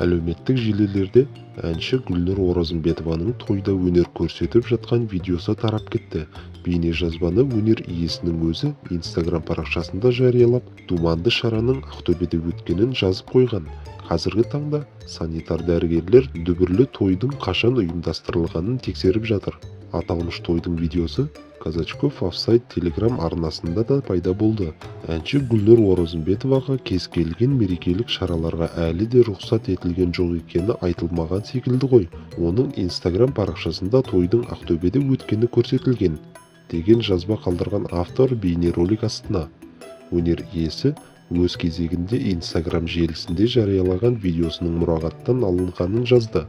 Әлеуметтік желілерде әнші Гүлнұр Оразымбетованың тойда өнер көрсетіп жатқан видеосы тарап кетті. Бейнежазбаны өнер иесінің өзі Instagram парақшасында жариялап, думанды шараның Ақтөбеде өткенін жазып қойған. Қазіргі таңда санитар дәрігерлер дүбірлі тойдың қашан ұйымдастырылғанын тексеріп жатыр. Аталмыш тойдың видеосы Казачков офсайт телеграм арнасында да пайда болды. Әнші Гүлнұр Оразымбетоваға кез келген мерекелік шараларға әлі де рұқсат етілген жоқ екені айтылмаған секілді ғой. Оның Instagram парақшасында тойдың Ақтөбеде өткені көрсетілген деген жазба қалдырған автор бейнеролик астына. Өнер иесі өз кезегінде Instagram желісінде жариялаған видеосының мұрағаттан алынғанын жазды.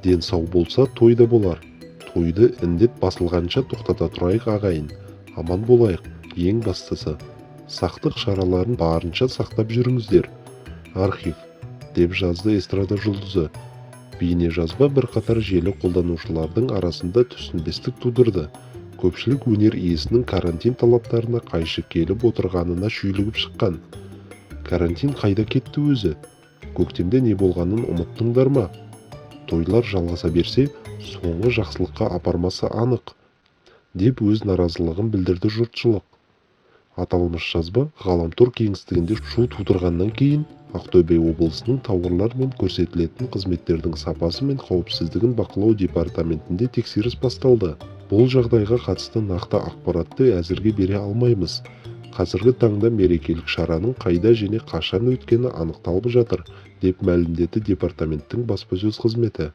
Ден сау болса тойда болар. Тойды індет басылғанша тоқтата тұрайық ағайын. Аман болайық. Ең бастысы, сақтық шараларын барынша сақтап жүріңіздер. Архив, деп жазды эстрада жұлдызы. Бейнежазба бірқатар желі қолданушылардың арасында түсінбестік тудырды. Көпшілік өнер иесінің карантин талаптарына қайшы келіп отырғанына шүйлігіп шыққан. Карантин қайда кетті өзі? Көктемде не болғанын ұмыттыңдар ма? Тойлар жалғаса берсе, соңғы жақсылыққа апармасы анық, деп өз наразылығын білдірді жұртшылық. Аталмыш жазба ғаламтор кеңістігінде шу тудырғаннан кейін Ақтөбе облысының тауарлар мен көрсетілетін қызметтердің сапасы мен қауіпсіздігін бақылау департаментінде тексеріс басталды. Бұл жағдайға қатысты нақты ақпаратты әзірге бере алмаймыз. Қазіргі таңда мерекелік шараның қайда және қашан өткені анықталып жатыр, деп мәлімдеді департаменттің баспасөз қызметі.